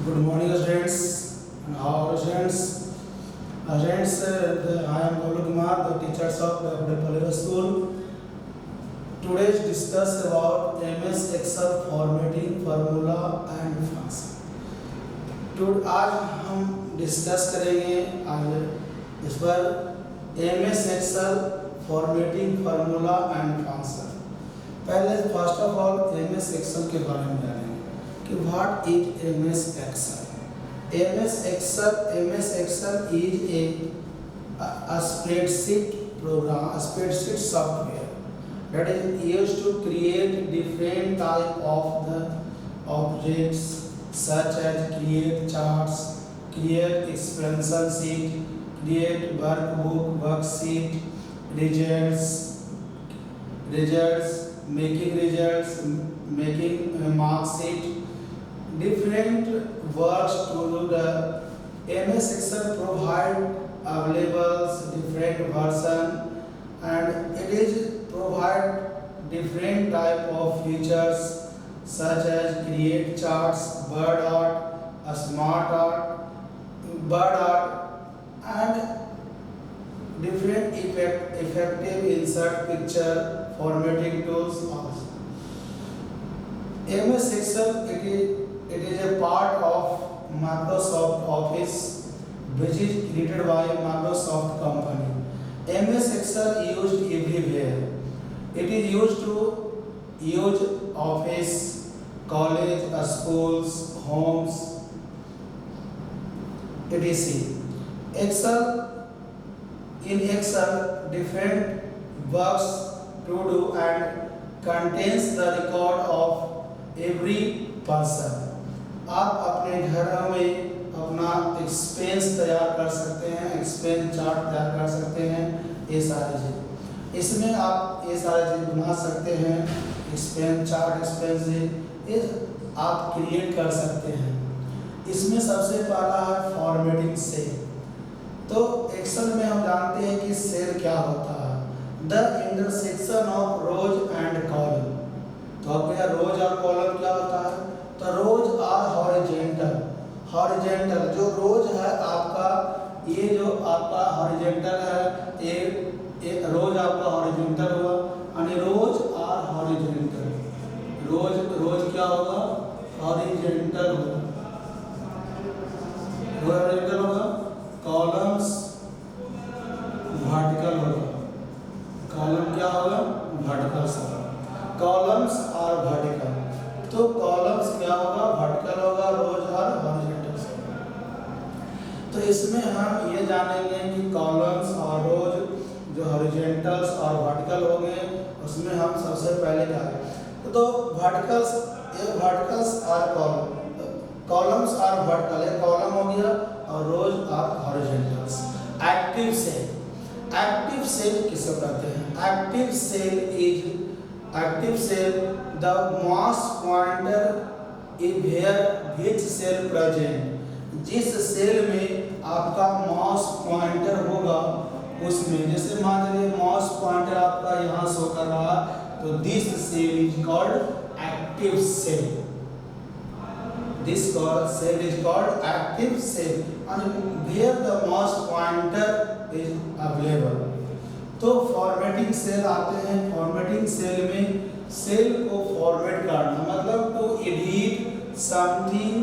Good morning, students. And how are students? I am Golu Kumar, the teachers of the Palera School. Today discuss about MS Excel formatting formula and function. तो आज हम discuss करेंगे आज इस पर MS Excel formatting formula and function. पहले first of all MS Excel के बारे में जानेंगे कि what is MS Excel. MS Excel is a spreadsheet program, a spreadsheet software that is used to create different type of the objects such as create charts, create expansion sheet, create workbook, worksheet, making mark sheet, different works to do the MS Excel provide available different version, and it is provide different type of features such as create charts, bird art, a smart art, bird art, and different effective insert picture formatting tools also. MS Excel it is a part of Microsoft Office which is created by Microsoft company. MS Excel used everywhere. It is used to use office, college, schools, homes, etc. In Excel, different works to do and contains the record of every person. आप अपने घर में अपना expense तैयार कर सकते हैं, expense chart तैयार कर सकते हैं, ये सारी चीज़ इसमें आप ये सारी चीज़ बना सकते हैं. एक्सपेंस चार्ट, एक्सपेंस ये आप क्रिएट कर सकते हैं. इसमें सबसे पहला है फॉर्मेटिंग सेल. तो एक्सेल में हम जानते हैं कि सेल क्या होता है, the intersection of rose and column. तो अब यहाँ रोज और कॉलम क्या होता है, तो रोज आर हॉरिजेंटल जो रोज है आपका, ये जो आपका हॉरिजेंटल है, ये रोज आपका हॉरिजेंटल हुआ, यानी रोज आर हॉरिजेंटल. रोज क्या होगा, हॉरिजेंटल होगा, हॉरिजेंटल होगा. कॉलम्स वर्टिकल होगा. कॉलम क्या होगा, वर्टिकल से. कॉलम्स और वर्टिकल, तो कॉलम्स क्या होगा, वर्टिकल होगा, रोज और हॉरिजॉन्टल से. तो इसमें हम ये जानेंगे कि कॉलम्स और रोज जो हॉरिजॉन्टल्स और वर्टिकल हो गए, उसमें हम सबसे पहले क्या है, तो वर्टिकल्स, ये वर्टिकल्स और कॉलम्स और वर्टिकल, ये कॉलम हो गया और रोज और हॉरिजॉन्टल्स. एक्टिव सेल किसे कहते हैं, active cell the mass pointer is where which cell present. जिस सेल में आपका मास पॉइंटर होगा उसमें, जैसे मान लीजिए मास पॉइंटर आपका यहाँ शो कर रहा, तो this cell is called active cell. This cell is called active cell and where the mass pointer is available. तो फॉर्मेटिंग सेल आते हैं. फॉर्मेटिंग सेल में सेल को फॉर्मेट करना, मतलब to edit something,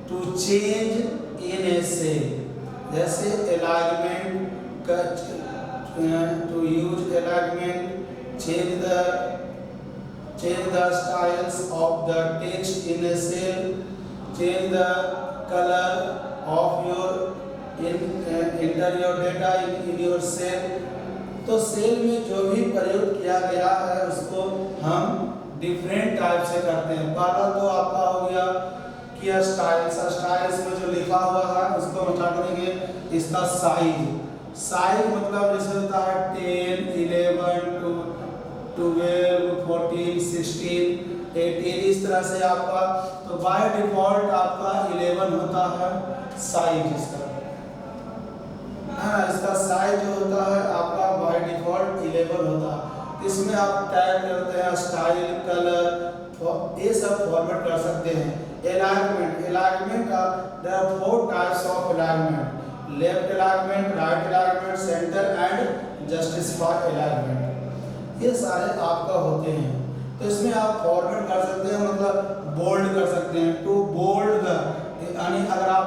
to change in a cell. जैसे alignment, to use alignment, change the styles of the text in a cell, change the color of your enter your data in your cell. तो cell में जो भी प्रयोग किया गया है उसको हम डिफरेंट टाइप से करते हैं. पहला तो आपका हो गया कि स्टाइल्स में जो लिखा हुआ है उसको हम क्या करेंगे, इसका साइज मतलब जैसे होता है 10, 11, 12, 14, 16, 18, इस तरह से आपका. तो बाय डिफॉल्ट आपका 11 होता है साइज इसका. इसका साइज जो होता है आपका बाय डिफॉल्ट 11 होता है. इसमें आप टैग करते हैं स्टाइल, कलर, ये सब फॉर्मेट कर सकते हैं. Alignment there are four types of alignment: left alignment, right alignment, center and justify alignment। ये सारे आपका होते हैं। तो इसमें आप फॉरवर्ड कर सकते हैं, मतलब बोल्ड कर सकते हैं। टू बोल्ड द, यानी अगर आप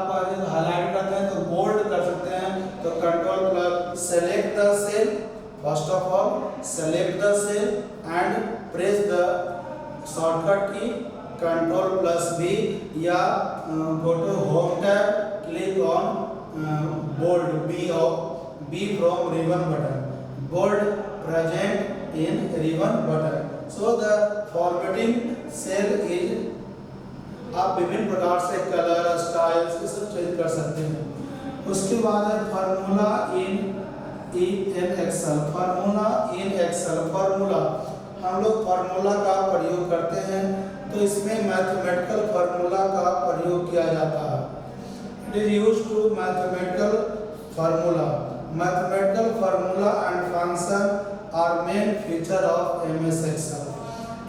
हाईलाइट करते हैं तो बोल्ड कर सकते हैं। तो control plus select the cell, first of all select the cell and press the shortcut key control plus B, या go to home tab, click on bold B from ribbon button, bold present in ribbon button. So the formatting cell is, आप विभिन्न प्रकार से colour styles ये सब change कर सकते हैं। उसके बाद है formula in Excel. Formula in Excel, formula हम लोग फार्मूला का प्रयोग करते हैं, तो इसमें मैथमेटिकल फार्मूला का प्रयोग किया जाता है। It is used to mathematical formula. Mathematical formula and function are main feature of MS Excel.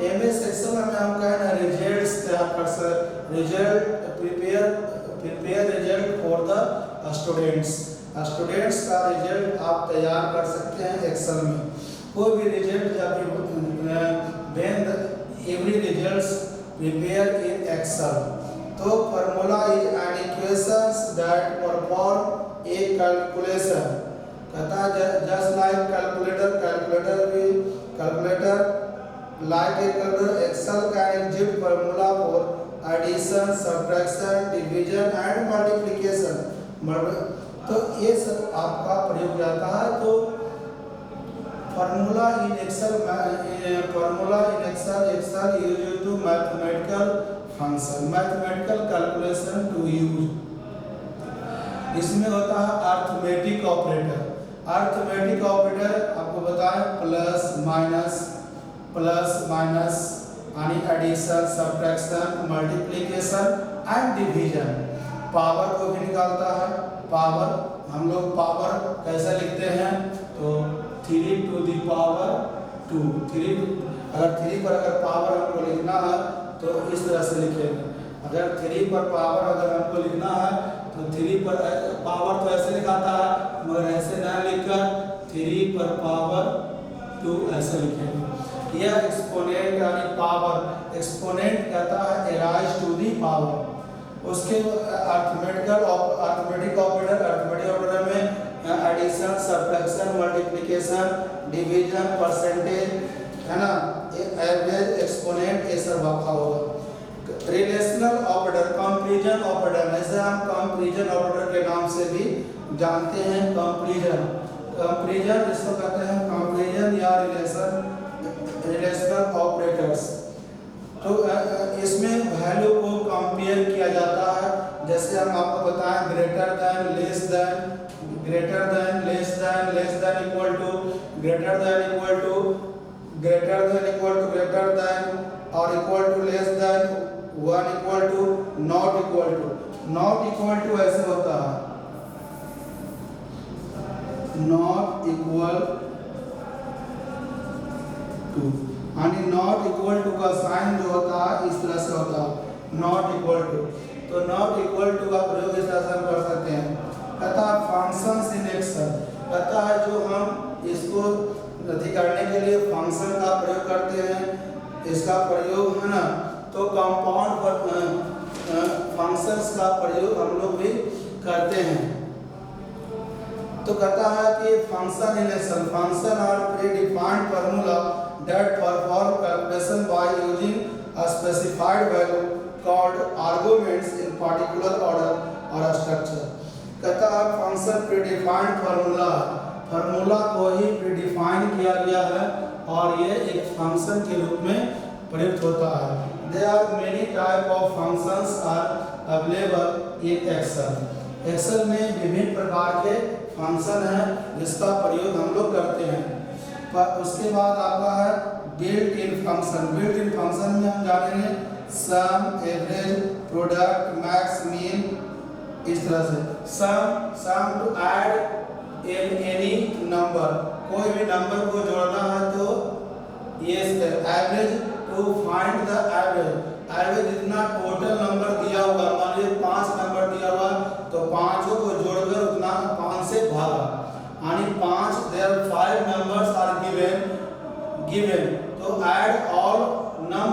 MS Excel में हम कहें रिजल्ट्स तैयार कर सकते, result prepare result for the students. Students का रिजल्ट आप तैयार कर सकते हैं एक्सेल में। कोई भी रिजल्ट या फिर every results prepare in Excel. तो formula is an equations that perform a calculation. कहता है just like calculator like a calculator, Excel can execute formula for addition, subtraction, division and multiplication। तो ये सब आपका प्रयोग जाता है। तो formula in Excel Excel use to mathematical function, mathematical calculation to use. इसमें होता है अर्थमेटिक ऑपरेटर। अर्थमेटिक ऑपरेटर आपको बताएं प्लस माइनस यानी addition, subtraction, multiplication and division. Power को भी निकालता है। पावर हम लोग पावर कैसे लिखते हैं, तो 3 to the power 2। 3 अगर 3 पर अगर पावर हमको लिखना है तो इस तरह से लिखेंगे। अगर 3 पर पावर अगर हमको लिखना है तो 3 पर पावर तो ऐसे लिखाता है, मगर ऐसे ना लिखकर 3 पर पावर 2 ऐसे लिखेंगे। यह एक्सपोनेंट यानी पावर, एक्सपोनेंट कहता है राइज टू दी पावर। उसके अर्थमेटिक ऑपरेटर में addition, subtraction, multiplication, division, percentage, है ना, एवरेज, एक्सपोनेंट, ये सब रखा होगा। रिलेशनल ऑपरेटर, कंपैरिजन ऑपरेटर, जैसे हम कंपैरिजन ऑपरेटर के नाम से भी जानते हैं। कंपैरिजन जिसको कहते हैं कंपैरिजन या रिलेशनल ऑपरेटर्स। तो इसमें वैल्यू को कंपेयर किया जाता है। जैसे हम आपको बताएं greater than, less than, greater than, less than, less than equal to, greater than equal to, greater than equal to, greater than और equal to, less than, 1 equal to, not equal to. Not equal to ऐसे होता है, not equal to, यानी not equal to का sign जो होता है इस तरह से होता है, नॉट इक्वल टू। तो नॉट इक्वल टू का प्रयोग इस तरह से हम कर सकते हैं। कहता है फंक्शंस इन एक्सेल, कहता है जो हम इसको अति करने के लिए फंक्शन का प्रयोग करते हैं, इसका प्रयोग है ना, तो कंपाउंड फंक्शंस का प्रयोग हम लोग भी करते हैं। तो कहता है कि function in Excel, function are predefined formula that perform calculation by using a specified value called arguments in particular order or structure। कहता है फंक्शन प्रीडिफाइंड फार्मूला, फार्मूला को ही प्रीडिफाइन किया गया है और ये एक फंक्शन के रूप में प्रयुक्त होता है। There are many type of functions are available in Excel। Excel में विभिन्न प्रकार के फंक्शन हैं जिसका प्रयोग हम लोग करते हैं। पर उसके बाद आपका है built in function. Built in function में हम जानेंगे sum, average, product, max, mean, इस तरह से। Sum to add in any number, कोई भी नंबर को जोड़ना है तो ये average to find the average, average जितना total number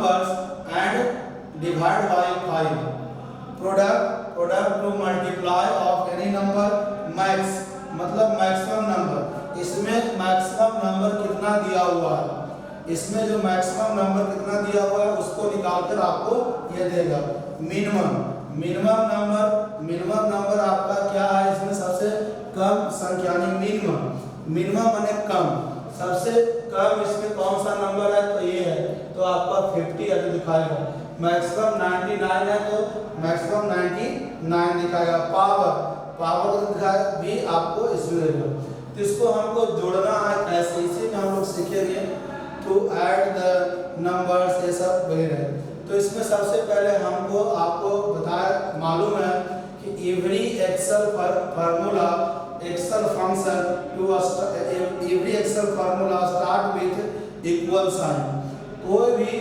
numbers and divide by 5. Product to multiply of any number max मतलब मैक्सिमम नंबर। इसमें मैक्सिमम नंबर कितना दिया हुआ है, इसमें जो मैक्सिमम नंबर कितना दिया हुआ है उसको निकालकर आपको ये देगा मिनिमम नंबर आपका क्या है, इसमें सबसे कम संख्या यानी मिनिमम माने कम, सबसे कम इसमें कौन सा नंबर है तो ये है, तो आपका 50 ऐसे दिखाएगा। मैक्सिमम 99 है तो मैक्सिमम 99 दिखाएगा। पावर दिखाएगा भी आपको इसमें देगा। तो इसको हमको जोड़ना है कैसे, इसी में हम लोग सीखेंगे टू ऐड द नंबर्स ये सब वगैरह। तो इसमें सबसे पहले हमको आपको बताया मालूम है कि every Excel formula Excel function to every Excel formula start with equal sign. कोई भी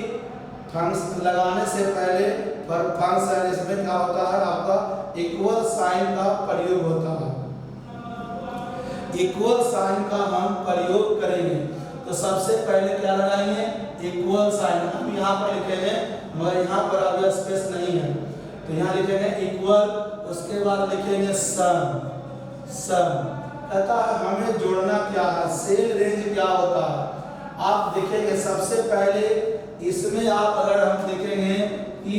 फंक्शन लगाने से पहले फंक्शन इसमें क्या होता है, आपका इक्वल साइन का प्रयोग होता है। इक्वल साइन का हम प्रयोग करेंगे तो सबसे पहले क्या लगाएंगे, इक्वल साइन। हम यहाँ पर लिखेंगे मगर यहाँ पर अभी स्पेस नहीं है तो यहाँ लिखेंगे इक्वल, उसके बाद लिखेंगे सम। कहता है हमें जोड़ना क्या है, सेल रेंज क्या होता है। आप देखेंगे सबसे पहले इसमें आप अगर हम देखेंगे कि